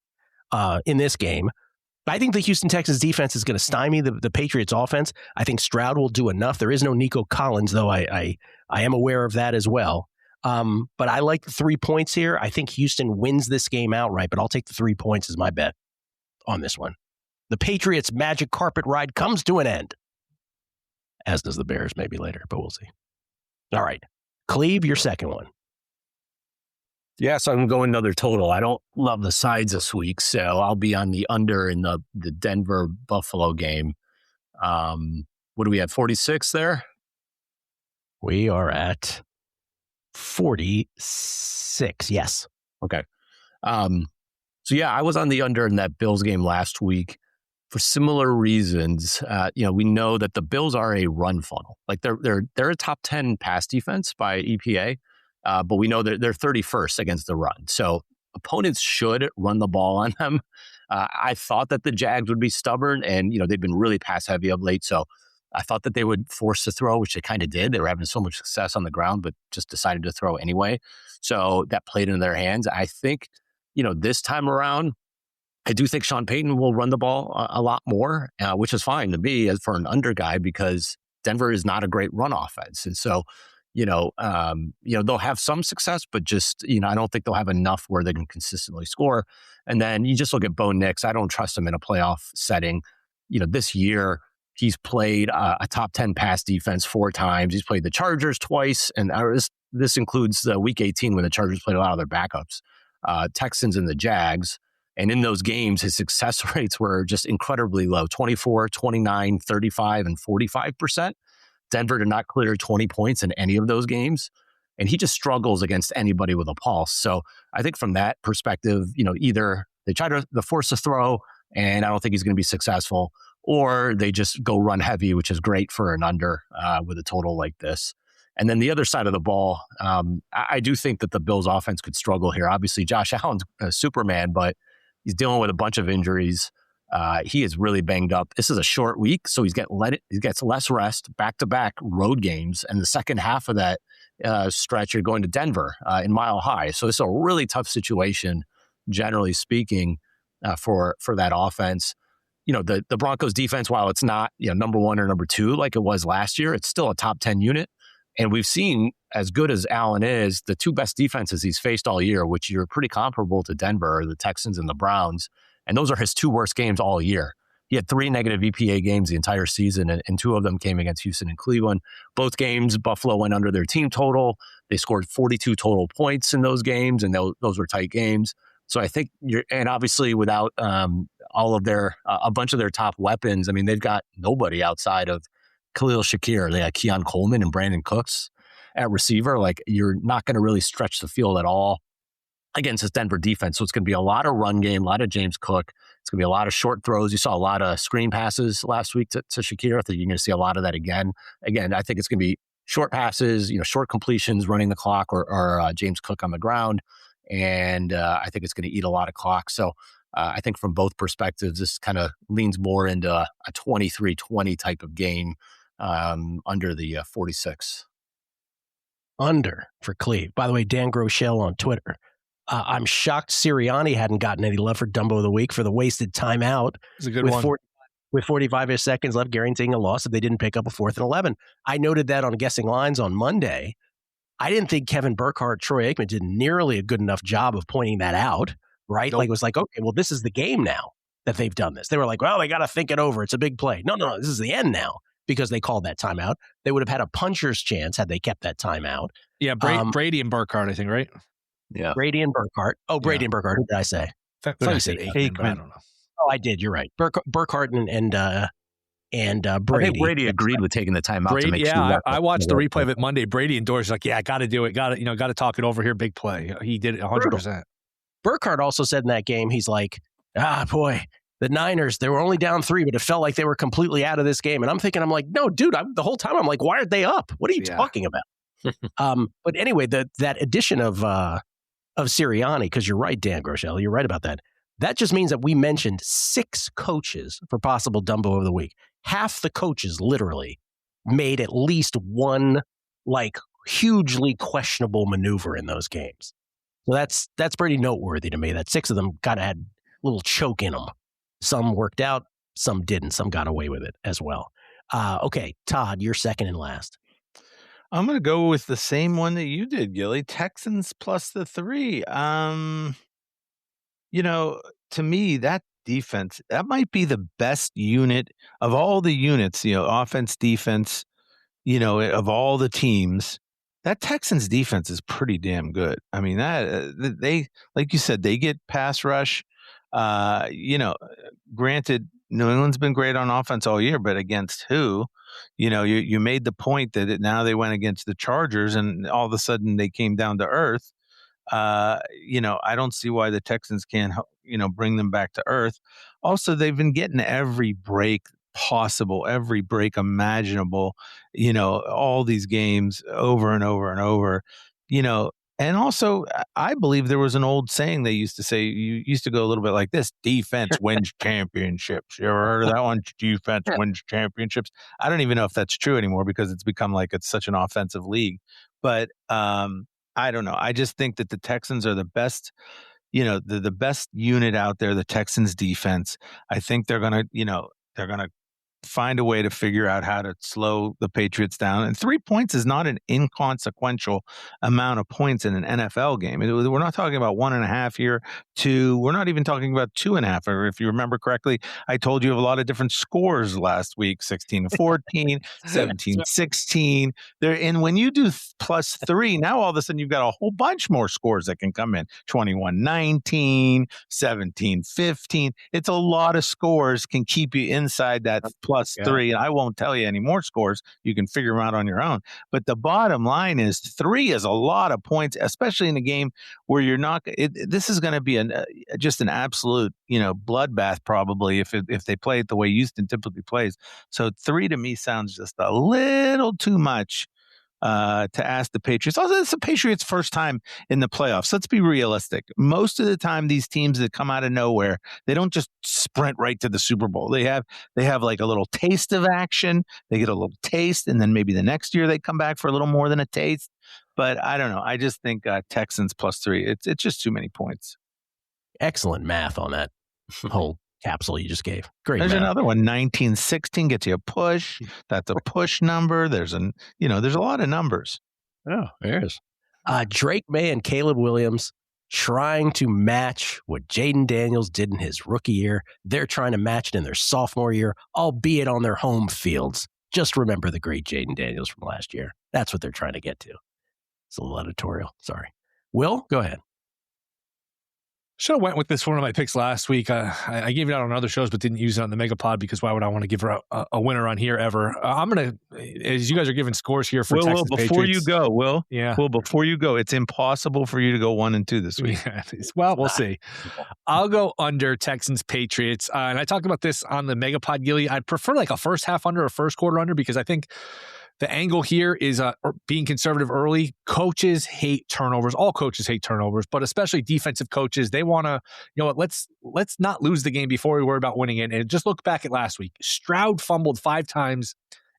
In this game. I think the Houston Texans defense is going to stymie the Patriots offense. I think Stroud will do enough. There is no Nico Collins, though. I am aware of that as well. But I like the 3 points here. I think Houston wins this game outright, but I'll take the 3 points as my bet on this one. The Patriots' magic carpet ride comes to an end, as does the Bears maybe later, but we'll see. All right. Cleve, your second one. Yeah, so I'm going another total. I don't love the sides this week, so I'll be on the under in the Denver-Buffalo game. What do we have, 46 there? We are at 46, yes. Okay. So, yeah, I was on the under in that Bills game last week for similar reasons. We know that the Bills are a run funnel. Like they're a top 10 pass defense by EPA. But we know that they're 31st against the run. So opponents should run the ball on them. I thought that the Jags would be stubborn, and they've been really pass heavy of late. So I thought that they would force the throw, which they kind of did. They were having so much success on the ground, but just decided to throw anyway. So that played into their hands. I think, this time around, I do think Sean Payton will run the ball a lot more, which is fine to me as for an under guy, because Denver is not a great run offense. And so, they'll have some success, but just, I don't think they'll have enough where they can consistently score. And then you just look at Bo Nix. I don't trust him in a playoff setting. This year he's played a top 10 pass defense 4 times. He's played the Chargers twice. And this includes the week 18 when the Chargers played a lot of their backups, Texans and the Jags. And in those games, his success rates were just incredibly low, 24, 29, 35, and 45%. Denver did not clear 20 points in any of those games. And he just struggles against anybody with a pulse. So I think from that perspective, either they try to force a throw, and I don't think he's going to be successful, or they just go run heavy, which is great for an under with a total like this. And then the other side of the ball, I do think that the Bills offense could struggle here. Obviously, Josh Allen's a Superman, but he's dealing with a bunch of injuries. He is really banged up. This is a short week, so he gets less rest, back-to-back road games, and the second half of that stretch, you're going to Denver in Mile High. So it's a really tough situation, generally speaking, for that offense. The Broncos defense, while it's not number 1 or number 2 like it was last year, it's still a top 10 unit. And we've seen, as good as Allen is, the 2 best defenses he's faced all year, which you're pretty comparable to Denver, the Texans and the Browns. And those are his 2 worst games all year. He had 3 negative EPA games the entire season, and 2 of them came against Houston and Cleveland. Both games, Buffalo went under their team total. They scored 42 total points in those games, and those were tight games. So I think and obviously without all of a bunch of their top weapons, I mean, they've got nobody outside of Khalil Shakir. They got Keon Coleman and Brandon Cooks at receiver. Like, you're not going to really stretch the field at all against this Denver defense. So it's going to be a lot of run game, a lot of James Cook. It's going to be a lot of short throws. You saw a lot of screen passes last week to Shakir. I think you're going to see a lot of that again. Again, I think it's going to be short passes, short completions, running the clock, or James Cook on the ground. And I think it's going to eat a lot of clock. So I think from both perspectives, this kind of leans more into a 23-20 type of game under the 46. Under for Cleve. By the way, Dan Groeschel on Twitter. I'm shocked Sirianni hadn't gotten any love for Dumbo of the Week for the wasted timeout. It's a good one. With 45 seconds left, guaranteeing a loss if they didn't pick up a 4th and 11. I noted that on Guessing Lines on Monday. I didn't think Kevin Burkhardt, Troy Aikman did nearly a good enough job of pointing that out, right? Nope. Like, it was like, okay, well, this is the game now that they've done this. They were like, well, they got to think it over. It's a big play. No, this is the end now because they called that timeout. They would have had a puncher's chance had they kept that timeout. Yeah, Brady and Burkhardt, I think, right? Yeah. Brady and Burkhardt. Oh, Brady and Burkhardt. Who did I say? I thought you said Aikman. I don't know. Oh, I did. You're right. Burkhardt and Brady. I think Brady agreed with taking the timeout to make sure. I watched the replay of it Monday. Brady endorsed, like, yeah, I got to do it. Got to talk it over here. Big play. He did it 100%. Burkhardt also said in that game, he's like, boy, the Niners, they were only down 3, but it felt like they were completely out of this game. And I'm like, no, dude, the whole time I'm like, why aren't they up? What are you talking about? But anyway, that addition of Sirianni, because you're right, Dan Groeschel, you're right about that. That just means that we mentioned 6 coaches for possible Dumbo of the Week. Half the coaches literally made at least one like hugely questionable maneuver in those games. So that's pretty noteworthy to me that 6 of them kind of had a little choke in them. Some worked out, some didn't. Some got away with it as well. Okay, Todd, you're second and last. I'm going to go with the same one that you did, Gilly. Texans plus the 3. To me, that defense, that might be the best unit of all the units, offense, defense, of all the teams. That Texans defense is pretty damn good. I mean, that they, like you said, they get pass rush. Granted, New England's been great on offense all year, but against who? You made the point that now they went against the Chargers and all of a sudden they came down to earth. I don't see why the Texans can't, bring them back to earth. Also, they've been getting every break possible, every break imaginable, all these games over and over and over. And also, I believe there was an old saying they used to say, you used to go a little bit like this: defense wins championships. You ever heard of that one? Defense wins championships. I don't even know if that's true anymore because it's become like it's such an offensive league. But I don't know. I just think that the Texans are the best, the best unit out there, the Texans defense. I think they're going to find a way to figure out how to slow the Patriots down. And 3 points is not an inconsequential amount of points in an NFL game. We're not talking about 1.5 here, 2. We're not even talking about 2.5. Or if you remember correctly, I told you of a lot of different scores last week: 16-14, 17-16. And when you do +3, now all of a sudden you've got a whole bunch more scores that can come in: 21-19, 17-15. It's a lot of scores can keep you inside that +3. And I won't tell you any more scores. You can figure them out on your own. But the bottom line is 3 is a lot of points, especially in a game where you're not. This is going to be just an absolute bloodbath probably if they play it the way Houston typically plays. So 3 to me sounds just a little too much to ask the Patriots. Also, it's the Patriots' first time in the playoffs. Let's be realistic. Most of the time, these teams that come out of nowhere, they don't just sprint right to the Super Bowl. They have like a little taste of action. They get a little taste, and then maybe the next year they come back for a little more than a taste. But I don't know. I just think Texans +3. It's just too many points. Excellent math on that whole capsule you just gave. Great. There's math. Another one. 19-16 gets you a push. That's a push number. There's a lot of numbers. Oh, there is. Drake May and Caleb Williams trying to match what Jaden Daniels did in his rookie year. They're trying to match it in their sophomore year, albeit on their home fields. Just remember the great Jaden Daniels from last year. That's what they're trying to get to. It's a little editorial. Sorry. Will, go ahead. Should have went with this one of my picks last week. I gave it out on other shows, but didn't use it on the MegaPod because why would I want to give her a winner on here ever? I'm going to, as you guys are giving scores here for Texas Patriots. Before you go, it's impossible for you to go 1 and 2 this week. Yeah, well, we'll see. I'll go under Texans Patriots. And I talked about this on the MegaPod, Gilly. I'd prefer like a first half under, a first quarter under, because I think the angle here is being conservative early. Coaches hate turnovers. All coaches hate turnovers, but especially defensive coaches. They want to, let's not lose the game before we worry about winning it. And just look back at last week. Stroud fumbled 5 times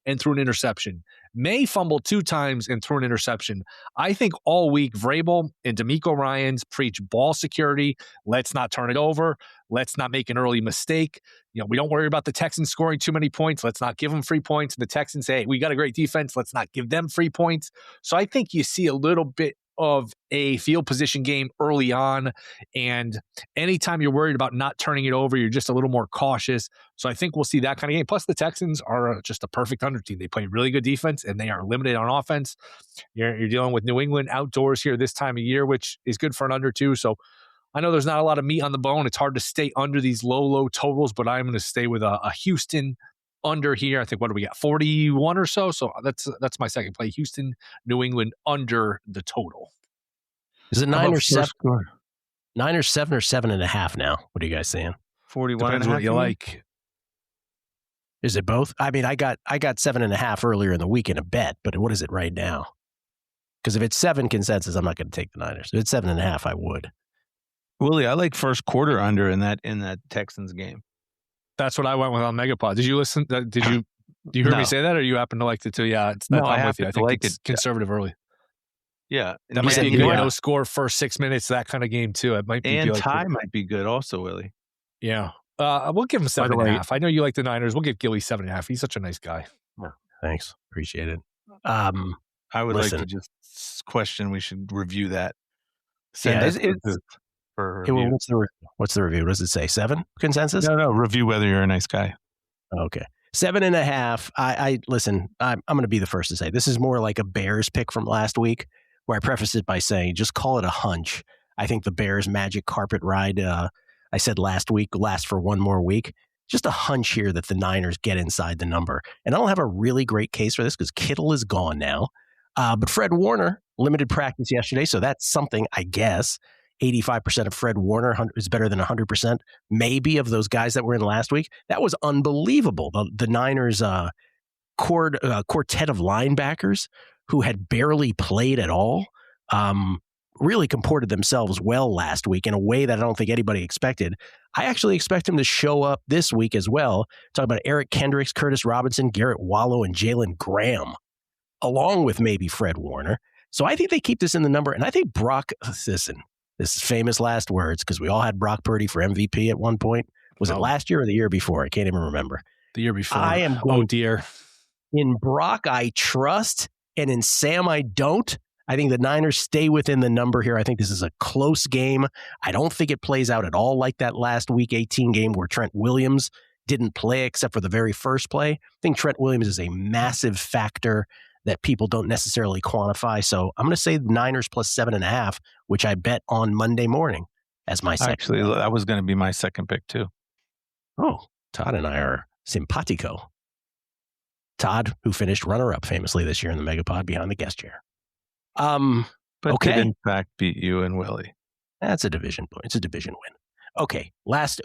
and threw an interception. May fumbled 2 times and threw an interception. I think all week, Vrabel and DeMeco Ryans preach ball security. Let's not turn it over. Let's not make an early mistake. We don't worry about the Texans scoring too many points. Let's not give them free points. And the Texans say, hey, we got a great defense. Let's not give them free points. So I think you see a little bit of a field position game early on. And anytime you're worried about not turning it over, you're just a little more cautious. So I think we'll see that kind of game. Plus, the Texans are just a perfect under team. They play really good defense, and they are limited on offense. You're dealing with New England outdoors here this time of year, which is good for an under too. So I know there's not a lot of meat on the bone. It's hard to stay under these low totals, but I'm going to stay with a Houston under here. I think, what do we got, 41 or so? So that's my second play. Houston, New England under the total. Is it 9 or 7? 9 or 7 or 7.5 now? What are you guys saying? 41 Depends what you like. Is it both? I mean, I got 7.5 earlier in the week in a bet, but what is it right now? Because if it's 7 consensus, I'm not going to take the Niners. If it's 7.5, I would. Willie, I like first quarter under in that Texans game. That's what I went with on MegaPod. Did you listen? Do you hear me say that, or you happen to like it too? Yeah, I'm with you. I think it's conservative early. Yeah, that might be a good no score first 6 minutes. That kind of game too. It might be and tie might be good also, Willie. Yeah, we'll give him 7.5. I know you like the Niners. We'll give Gilly 7.5. He's such a nice guy. Thanks, appreciate it. I would like to just question. We should review that. What's the review? Does it say 7 consensus? No. Review whether you're a nice guy. Okay. 7.5. I listen, I'm going to be the first to say this is more like a Bears pick from last week, where I prefaced it by saying, just call it a hunch. I think the Bears magic carpet ride, I said last week, lasts for one more week. Just a hunch here that the Niners get inside the number. And I don't have a really great case for this because Kittle is gone now. But Fred Warner, limited practice yesterday, so that's something, I guess. 85% of Fred Warner is better than 100%, maybe, of those guys that were in last week. That was unbelievable. The Niners quartet of linebackers who had barely played at all really comported themselves well last week in a way that I don't think anybody expected. I actually expect him to show up this week as well. Talk about Eric Kendricks, Curtis Robinson, Garrett Wallow, and Jalen Graham, along with maybe Fred Warner. So I think they keep this in the number. And I think Brock, listen, this is famous last words because we all had Brock Purdy for MVP at one point. Was it last year or the year before? I can't even remember. The year before. I am going, oh, dear. In Brock, I trust. And in Sam, I don't. I think the Niners stay within the number here. I think this is a close game. I don't think it plays out at all like that last Week 18 game where Trent Williams didn't play except for the very first play. I think Trent Williams is a massive factor that people don't necessarily quantify. So I'm going to say the Niners plus 7.5, which I bet on Monday morning as my second. Actually, that was going to be my second pick too. Oh, Todd and I are simpatico. Todd, who finished runner-up famously this year in the MegaPod behind the guest chair. But okay. did in fact beat you and Willie. That's a division point. It's a division win. Okay.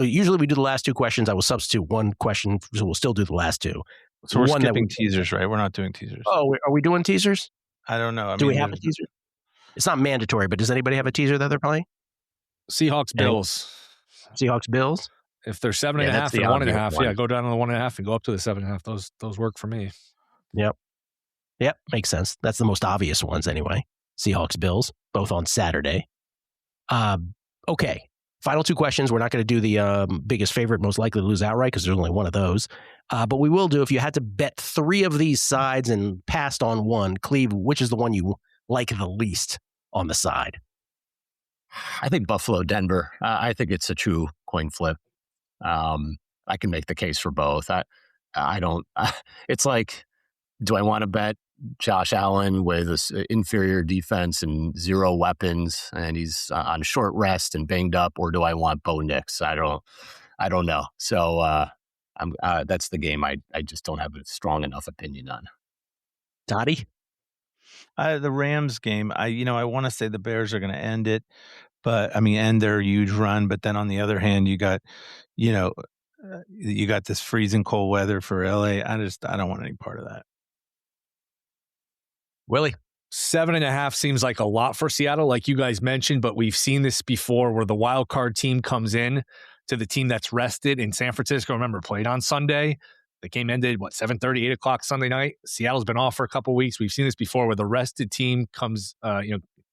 Usually we do the last two questions. I will substitute one question, so we'll still do the last two. So we're skipping teasers, right? We're not doing teasers. Oh, are we doing teasers? I don't know. Do we have a teaser? It's not mandatory, but does anybody have a teaser that they're playing? Seahawks, Bills. Seahawks, Bills? If they're 7.5 and 1.5, go down to the 1.5 and go up to the 7.5. Those work for me. Yep, makes sense. That's the most obvious ones anyway. Seahawks, Bills, both on Saturday. Okay, final two questions. We're not going to do the biggest favorite, most likely to lose outright because there's only one of those. But we will do, if you had to bet three of these sides and passed on one, Cleve, which is the one you like the least on the side? I think Buffalo, Denver. I think it's a true coin flip. I can make the case for both. I don't. It's like, do I want to bet Josh Allen with this inferior defense and zero weapons, and he's on short rest and banged up, or do I want Bo Nix? I don't know. So that's the game I just don't have a strong enough opinion on. Toddy? The Rams game, I want to say the Bears are going to end it, but end their huge run. But then on the other hand, you got this freezing cold weather for LA. I don't want any part of that. Willie? 7.5 seems like a lot for Seattle, like you guys mentioned, but we've seen this before where the wild card team comes in to the team that's rested. In San Francisco, remember, played on Sunday. The game ended, 7:30, 8 o'clock Sunday night. Seattle's been off for a couple of weeks. We've seen this before where the rested team comes,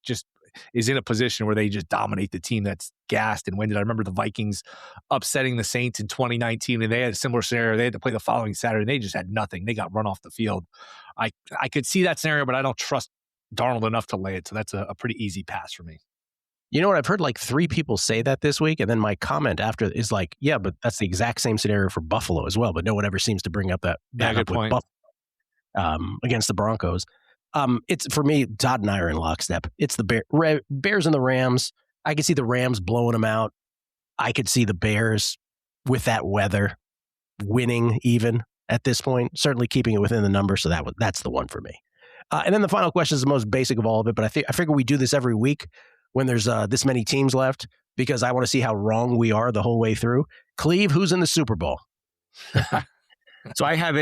just is in a position where they just dominate the team that's gassed and winded. I remember the Vikings upsetting the Saints in 2019, and they had a similar scenario. They had to play the following Saturday, and they just had nothing. They got run off the field. I could see that scenario, but I don't trust Darnold enough to lay it, so that's a pretty easy pass for me. You know what? I've heard like 3 people say that this week, and then my comment after is like, yeah, but that's the exact same scenario for Buffalo as well, but no one ever seems to bring up that good point. With Buffalo against the Broncos. It's for me, Todd and I are in lockstep. It's the Bears and the Rams. I could see the Rams blowing them out. I could see the Bears with that weather winning even at this point, certainly keeping it within the number. So that's the one for me. And then the final question is the most basic of all of it, but I figure we do this every week when there's this many teams left because I want to see how wrong we are the whole way through. Cleve, who's in the Super Bowl? So I have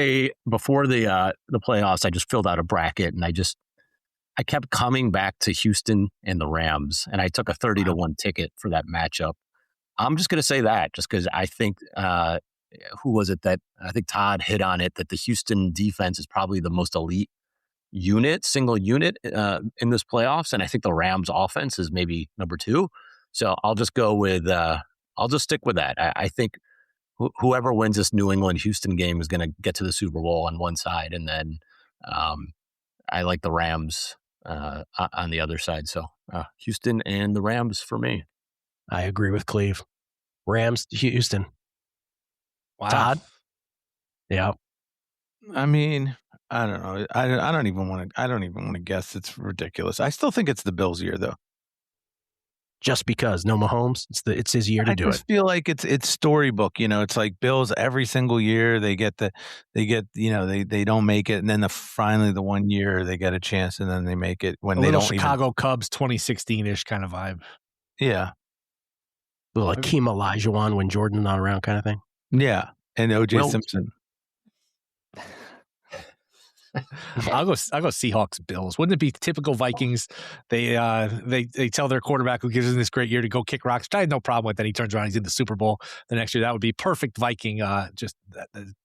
before the playoffs, I just filled out a bracket and I kept coming back to Houston and the Rams, and I took a 30-1 ticket for that matchup. I'm just going to say that just because I think, who was it that I think Todd hit on it, that the Houston defense is probably the most elite single unit in this playoffs. And I think the Rams offense is maybe number 2. So I'll just go with, I'll just stick with that. I think whoever wins this New England-Houston game is going to get to the Super Bowl on one side. And then I like the Rams on the other side. So Houston and the Rams for me. I agree with Cleve. Rams, Houston. Wow. Todd? Yeah. I don't know. I don't even want to guess. It's ridiculous. I still think it's the Bills' year, though. Just because no Mahomes, it's his year to do it. I just feel like it's storybook. It's like Bills every single year they don't make it, and then finally the one year they get a chance, and then they make it when they don't. Chicago Cubs 2016-ish kind of vibe. Yeah, a little Akeem Olajuwon when Jordan's not around, kind of thing. Yeah, and O.J. Simpson. I'll go Seahawks Bills. Wouldn't it be typical Vikings? They tell their quarterback who gives them this great year to go kick rocks. I had no problem with that. He turns around, he's in the Super Bowl the next year. That would be perfect Viking.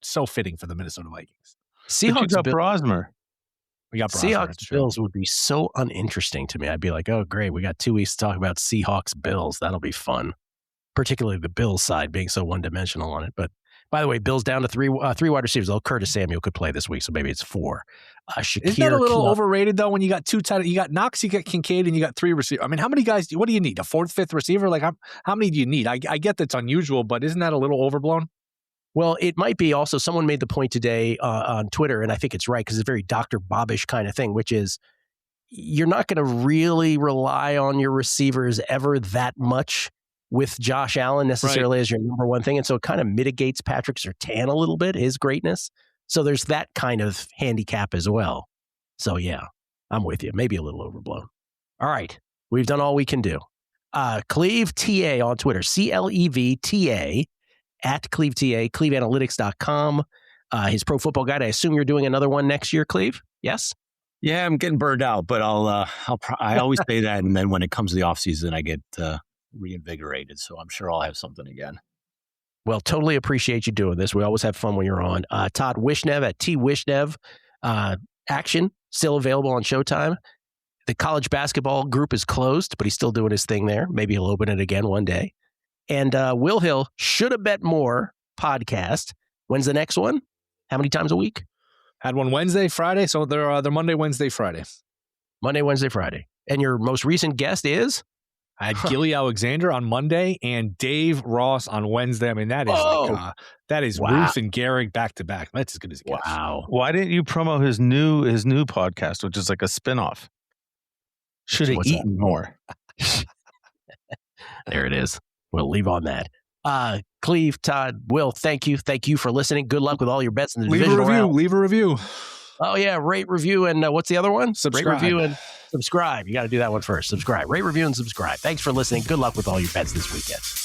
So fitting for the Minnesota Vikings. Seahawks Brosmer. We got Brosmer. Seahawks Bills would be so uninteresting to me. I'd be like, oh great, we got 2 weeks to talk about Seahawks Bills. That'll be fun. Particularly the Bills side being so one-dimensional on it. But by the way, Bills down to three wide receivers. Although Curtis Samuel could play this week, so maybe it's 4. Isn't that a little overrated though? When you got 2 tight, you got Knox, you got Kincaid, and you got 3 receivers. I mean, how many guys? What do you need? A 4th, 5th receiver? Like how many do you need? I get that's unusual, but isn't that a little overblown? Well, it might be also. Someone made the point today on Twitter, and I think it's right because it's a very Dr. Bobish kind of thing, which is you're not going to really rely on your receivers ever that much with Josh Allen necessarily as your number one thing. And so it kind of mitigates Patrick Surtain a little bit, his greatness. So there's that kind of handicap as well. So yeah, I'm with you. Maybe a little overblown. All right. We've done all we can do. Cleve TA on Twitter, CLEVTA at Cleve TA, cleveanalytics.com. His pro football guide. I assume you're doing another one next year, Cleve? Yes? Yeah, I'm getting burned out, but I always say that. And then when it comes to the off season, I get, reinvigorated. So I'm sure I'll have something again. Well, totally appreciate you doing this. We always have fun when you're on. Todd Wishnev at T Wishnev. Action still available on Showtime. The college basketball group is closed, but he's still doing his thing there. Maybe he'll open it again one day. And Will Hill, Shoulda Bet More podcast. When's the next one? How many times a week? Had one Wednesday, Friday. So they're Monday, Wednesday, Friday. Monday, Wednesday, Friday. And your most recent guest is? I had Gill Alexander on Monday and Dave Ross on Wednesday. I mean, that is Ruth and Gehrig back to back. That's as good as it gets. Wow. Why didn't you promote his new podcast, which is like a spinoff? Should have eaten more. There it is. We'll leave on that. Cleve, Todd, Will, thank you. Thank you for listening. Good luck with all your bets in the divisional round. Leave a review. Oh, yeah. Rate, review, and what's the other one? Subscribe. Rate, review, and subscribe. You got to do that one first. Subscribe. Rate, review, and subscribe. Thanks for listening. Good luck with all your bets this weekend.